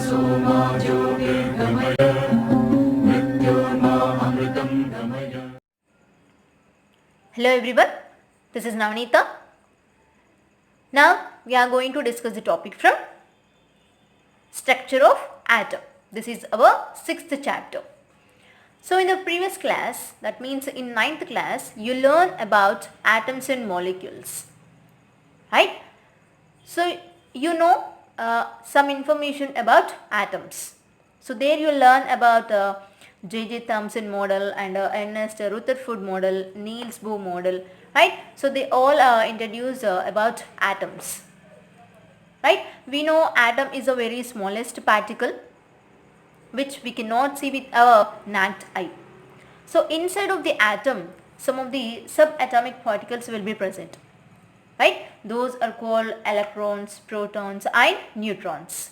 सोमा ज्योतिर्गमय मृत्योर्मा अमृतं गमय. Hello everyone, this is Navneeta. Now we are going to discuss the topic from structure of atom. This is our 6th chapter. So in the previous class, that means in 9th class, you learn about atoms and molecules, right? So you know some information about atoms. So there you learn about J.J. Thomson model and Ernest Rutherford model, Niels Bohr model, right? So they all introduce about atoms, right? We know atom is the very smallest particle which we cannot see with our naked eye. So inside of the atom, some of the subatomic particles will be present, right? Those are called electrons, protons and neutrons.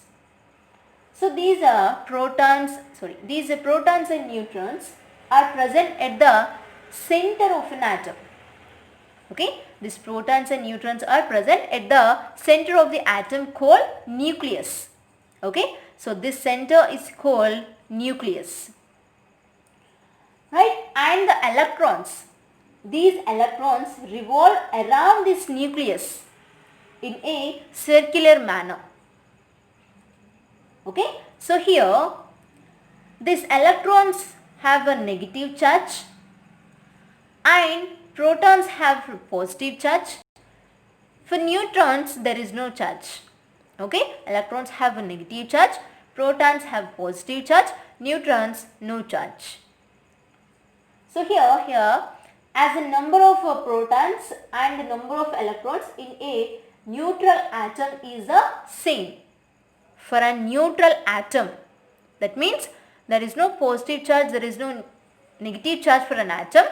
So these protons and neutrons are present at the center of an atom. Okay, these protons and neutrons are present at the center of the atom called nucleus. Okay, so this center is called nucleus, right? And the electrons, these electrons revolve around this nucleus in a circular manner. Okay, so here these electrons have a negative charge and protons have positive charge. For neutrons there is no charge. Okay, electrons have a negative charge, protons have positive charge, neutrons no charge. So here as the number of protons and the number of electrons in a neutral atom is the same. For a neutral atom, that means there is no positive charge, there is no negative charge for an atom.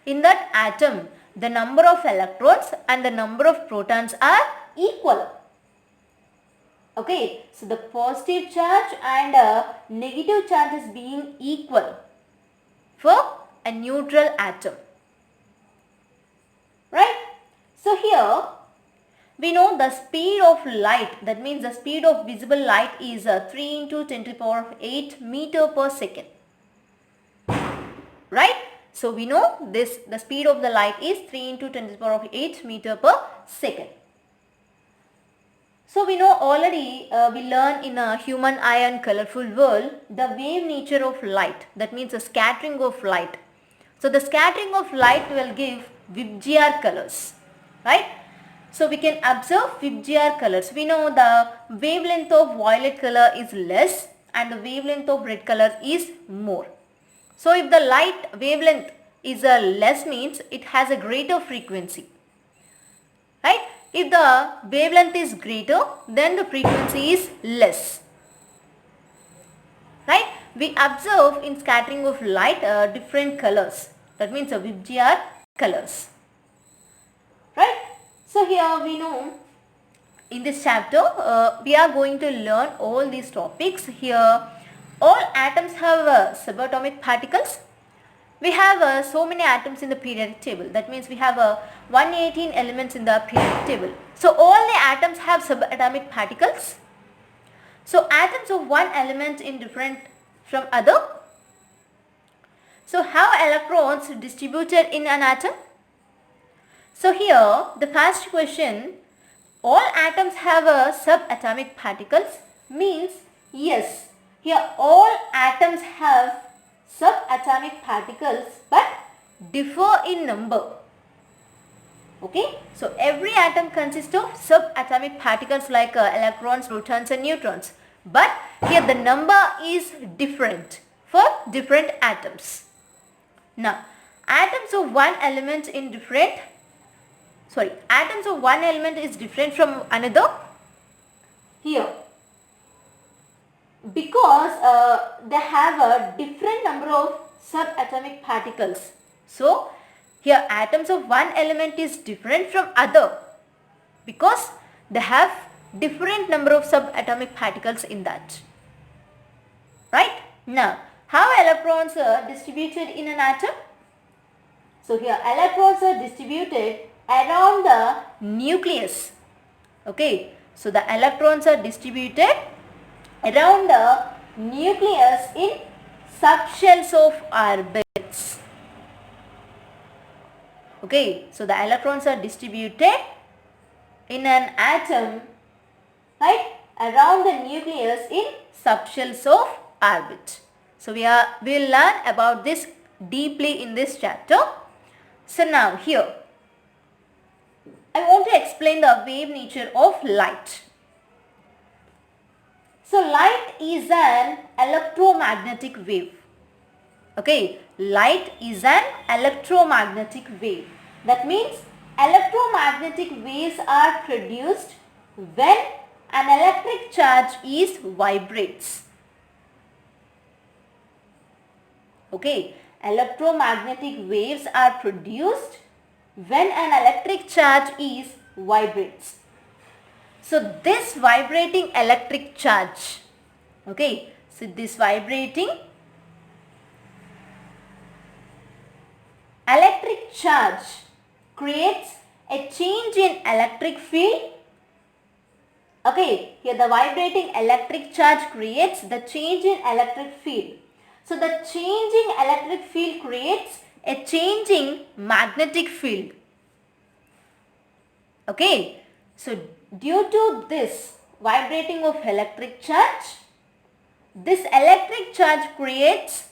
In that atom, the number of electrons and the number of protons are equal. Okay, so the positive charge and negative charge is being equal for a neutral atom, right? So here we know the speed of light, that means the speed of visible light is 3 into 10 to the power of 8 meter per second, right? So we know this, the speed of the light is 3 into 10 to the power of 8 meter per second. So we know already we learn in a human eye and colorful world the wave nature of light, that means the scattering of light. So the scattering of light will give VIBGYOR colors, right? So we can observe VIBGYOR colors. We know the wavelength of violet color is less and the wavelength of red color is more. So if the light wavelength is less, means it has a greater frequency, right? If the wavelength is greater, then the frequency is less, right? We observe in scattering of light different colors, that means VIBGYOR colors, right? So here we know in this chapter we are going to learn all these topics. Here all atoms have subatomic particles. We have so many atoms in the periodic table, that means we have 118 elements in the periodic table. So all the atoms have subatomic particles. So atoms of one element is different from other. So how electrons distributed in an atom? So here the first question, all atoms have subatomic particles, means yes, here all atoms have subatomic particles but differ in number. Okay, so every atom consists of subatomic particles like electrons, protons and neutrons, but here the number is different for different atoms. Now atoms of one element is different from another here because they have a different number of subatomic particles. So here atoms of one element is different from other because they have different number of subatomic particles in that, right? Now how electrons are distributed in an atom? So here electrons are distributed around the nucleus. Okay, so the electrons are distributed around the nucleus in subshells of orbits. Okay, so the electrons are distributed in an atom, right, around the nucleus in subshells of orbit. So we will learn about this deeply in this chapter. So now here I want to explain the wave nature of light. So light is an electromagnetic wave. Okay, light is an electromagnetic wave. That means electromagnetic waves are produced when an electric charge is vibrates. Okay, electromagnetic waves are produced when an electric charge is vibrates. So this vibrating electric charge, okay, so this vibrating electric charge creates a change in electric field. Okay, here the vibrating electric charge creates the change in electric field. So the changing electric field creates a changing magnetic field. Okay, so due to this vibrating of electric charge, this electric charge creates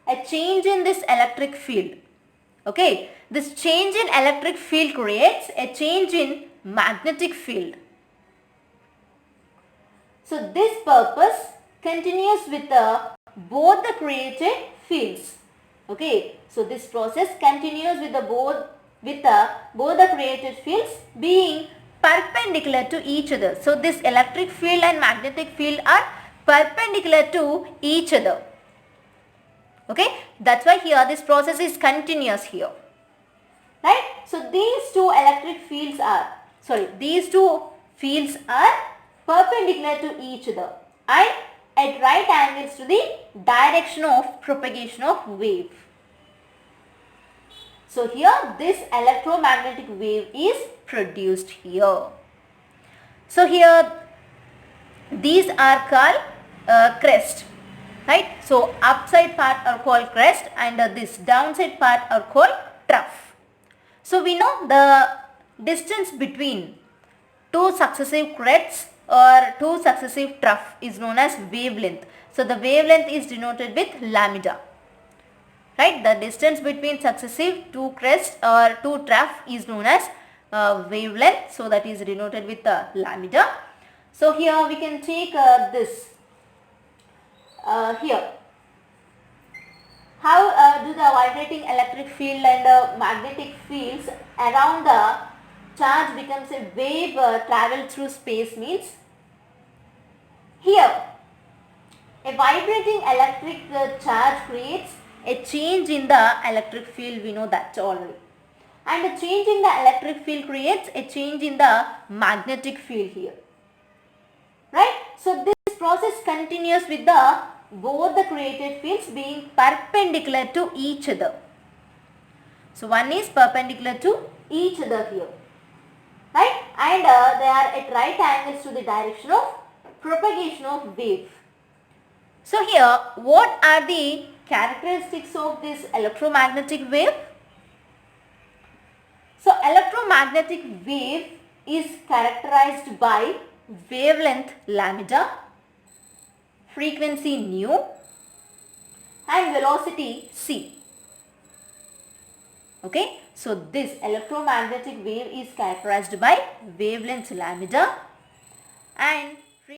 a change in this electric field. Okay, this change in electric field creates a change in magnetic field. So this purpose continues with both the created fields. Okay, so this process continues with both the created fields being perpendicular to each other. So this electric field and magnetic field are perpendicular to each other. Okay, that's why here this process is continuous here, right? So these two fields are perpendicular to each other and at right angles to the direction of propagation of wave. So here this electromagnetic wave is produced here. So here these are called crest, right? So upside part are called crest and this downside part are called trough. So we know the distance between two successive crests or two successive trough is known as wavelength. So the wavelength is denoted with lambda, right? The distance between successive two crests or two trough is known as wavelength. So that is denoted with lambda. So here we can take this here. How do the vibrating electric field and magnetic fields around the charge becomes a wave travel through space means, here a vibrating electric charge creates a change in the electric field, we know that already, and a change in the electric field creates a change in the magnetic field here, right? So this process continues with both the created fields being perpendicular to each other. So one is perpendicular to each other here, right? And they are at right angles to the direction of propagation of wave. So here what are the characteristics of this electromagnetic wave? So electromagnetic wave is characterized by wavelength lambda, frequency nu and velocity c. Okay, so this electromagnetic wave is characterized by wavelength lambda and